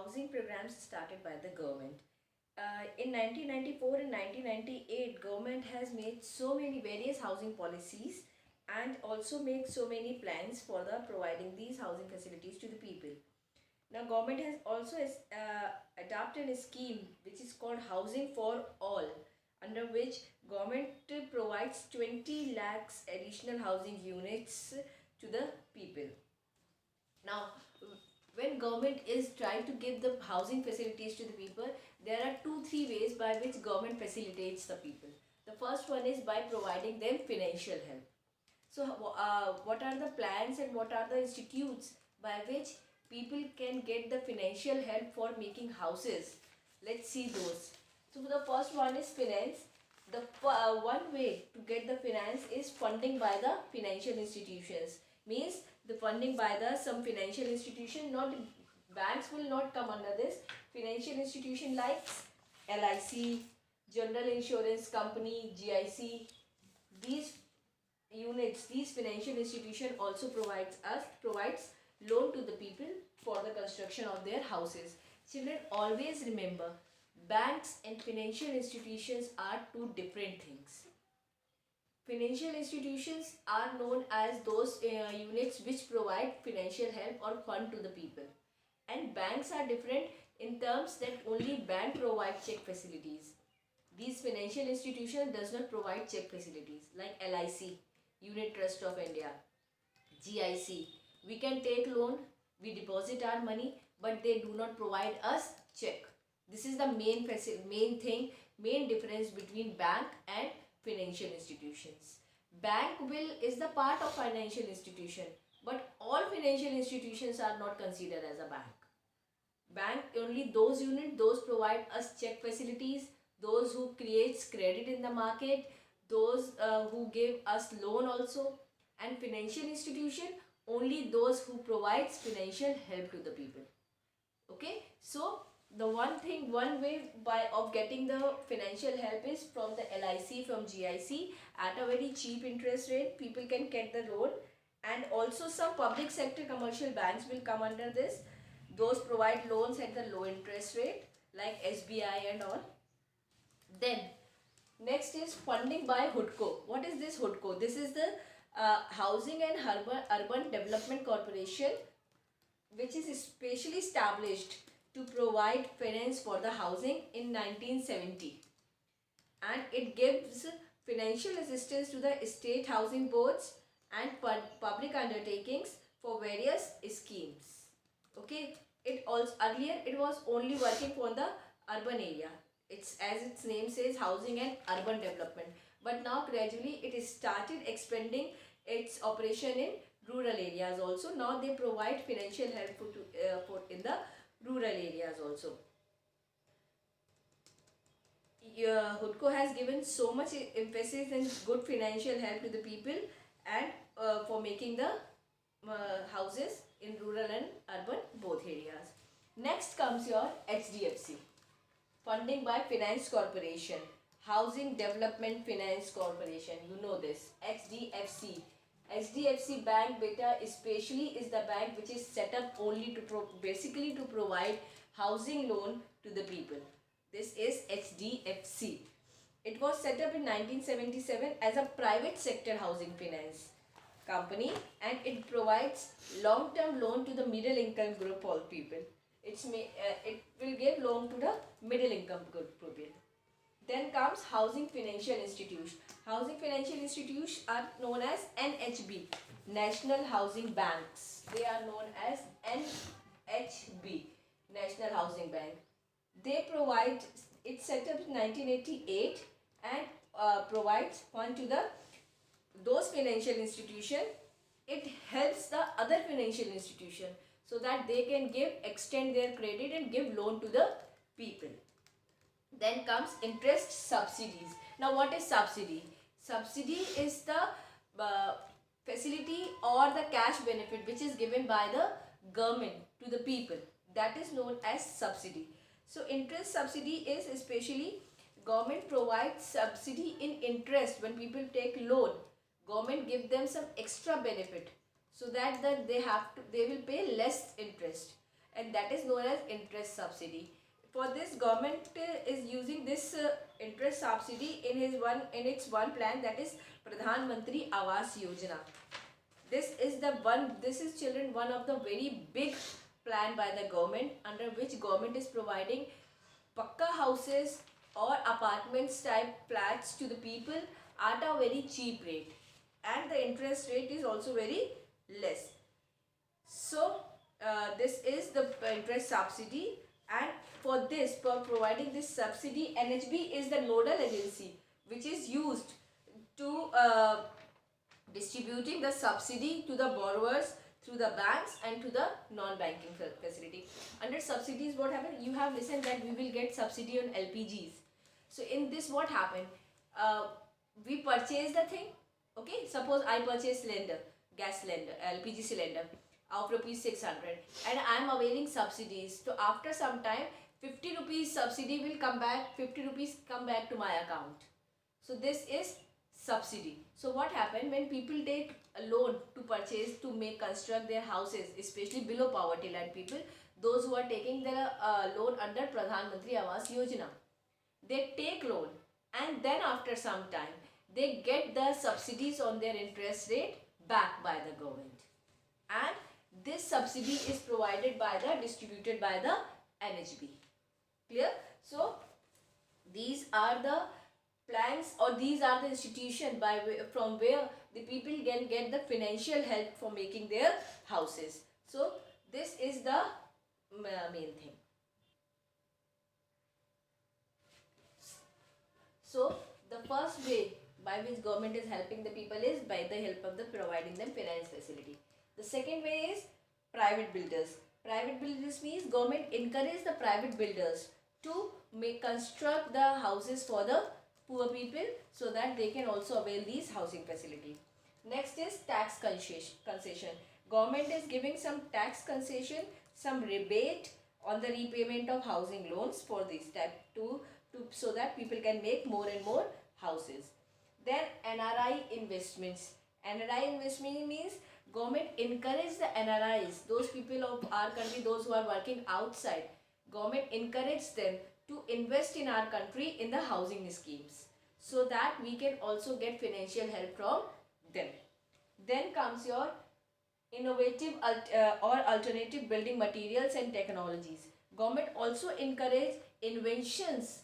housing programs started by the government. In 1994 and 1998, government has made so many various housing policies and also made so many plans for the providing these housing facilities to the people. Now, government has also adopted a scheme which is called Housing for All, under which government provides 20 lakhs additional housing units to the people. Now, when government is trying to give the housing facilities to the people, there are 2-3 ways by which government facilitates the people. The first one is by providing them financial help. So, what are the plans and what are the institutes by which people can get the financial help for making houses? Let's see those. So, the first one is finance. The one way to get the finance is funding by the financial institutions. Means the funding by the some financial institution, not banks will not come under this. Financial institution like LIC, General Insurance Company, GIC, these units, these financial institution also provides loan to the people for the construction of their houses. Children, always remember, banks and financial institutions are two different things. Financial institutions are known as those units which provide financial help or fund to the people, and banks are different in terms that only bank provide check facilities. These financial institutions does not provide check facilities like LIC, Unit Trust of India, GIC. We can take loan, we deposit our money, but they do not provide us check. This is the main difference between bank and financial institutions. Bank is the part of financial institution, but all financial institutions are not considered as a bank. Bank only those units, those provide us check facilities, those who creates credit in the market, those who give us loan also, and financial institution only those who provides financial help to the people. Okay, so the one way of getting the financial help is from the LIC, from GIC at a very cheap interest rate. People can get the loan, and also some public sector commercial banks will come under this. Those provide loans at the low interest rate like SBI and all. Then next is funding by HUDCO. What is this HUDCO? This is the Housing and Urban Development Corporation, which is specially established to provide finance for the housing in 1970, and it gives financial assistance to the state housing boards and public undertakings for various schemes. Okay, it also earlier it was only working for the urban area. It's as its name says, housing and urban development, but now gradually it is started expanding its operation in rural areas also. Now they provide financial help for in the rural areas also. HUDCO has given so much emphasis and good financial help to the people, and for making the houses in rural and urban both areas. Next comes your HDFC, funding by Finance Corporation, Housing Development Finance Corporation. You know this, HDFC. HDFC Bank, beta, especially is the bank which is set up only to basically to provide housing loan to the people. This is HDFC. It was set up in 1977 as a private sector housing finance company, and it provides long-term loan to the middle income group of people. It will give loan to the middle income group people. Then comes Housing Financial Institution. Housing Financial Institutions are known as NHB, National Housing Banks. They are known as NHB, National Housing Bank. They provide, it's set up in 1988 and provides fund to those financial institutions. It helps the other financial institution so that they can extend their credit and give loan to the people. Then comes interest subsidies. Now what is subsidy? Subsidy is the facility or the cash benefit which is given by the government to the people. That is known as subsidy. So interest subsidy is especially government provides subsidy in interest. When people take loan, government give them some extra benefit so that they will pay less interest. and that is known as interest subsidy. For this, government is using this interest subsidy in its one plan, that is Pradhan Mantri Awas Yojana. This is children one of the very big plan by the government, under which government is providing pakka houses or apartments type flats to the people at a very cheap rate, and the interest rate is also very less. So this is the interest subsidy, and for providing this subsidy, NHB is the nodal agency which is used to distributing the subsidy to the borrowers through the banks and to the non-banking facility. Under subsidies, what happened? You have listened that we will get subsidy on LPGs. So in this, what happened? We purchase the thing. Okay, suppose I purchase cylinder, gas cylinder, LPG cylinder of rupees 600, and I am availing subsidies. So after some time, 50 rupees subsidy will come back. 50 rupees come back to my account. So this is subsidy. So what happened when people take a loan to construct their houses, especially below poverty line people, those who are taking their loan under Pradhan Mantri Awas Yojana, they take loan, and then after some time they get the subsidies on their interest rate back by the government, and this subsidy is distributed by the NHB. Clear? So these are the plans, or these are the institutions from where the people can get the financial help for making their houses. So this is the main thing. So the first way by which government is helping the people is by the help of the providing them finance facility. The second way is private builders. Private builders means government encourage the private builders to construct the houses for the poor people, so that they can also avail these housing facility. Next is tax concession. Government is giving some tax concession, some rebate on the repayment of housing loans for this type so that people can make more and more houses. Then NRI investments. NRI investment means government encourage the NRIs, those people of our country, those who are working outside. Government encourage them to invest in our country in the housing schemes, so that we can also get financial help from them. Then comes your innovative or alternative building materials and technologies. Government also encourage inventions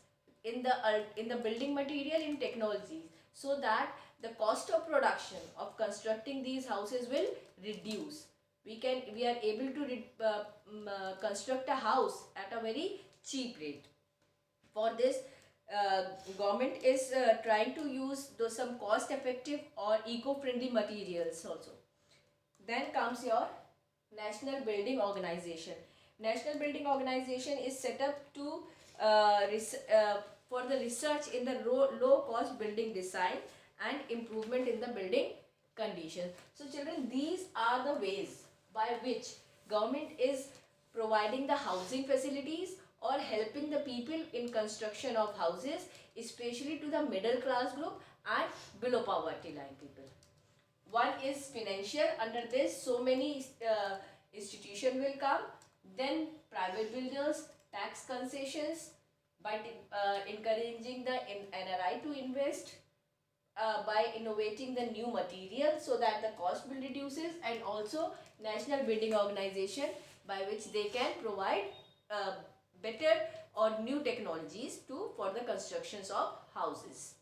in the building material and technologies, so that the cost of production of constructing these houses will reduce. We are able to construct a house at a very cheap rate. For this, government is trying to use some cost effective or eco-friendly materials also. Then comes your National Building Organization. National Building Organization is set up to for the research in the low cost building design and improvement in the building condition. So children, these are the ways by which government is providing the housing facilities or helping the people in construction of houses, especially to the middle class group and below poverty line people. One is financial. Under this, so many institutions will come. Then private builders, tax concessions by encouraging the NRI to invest, by innovating the new material so that the cost will reduces, and also National Building Organization by which they can provide better or new technologies for the constructions of houses.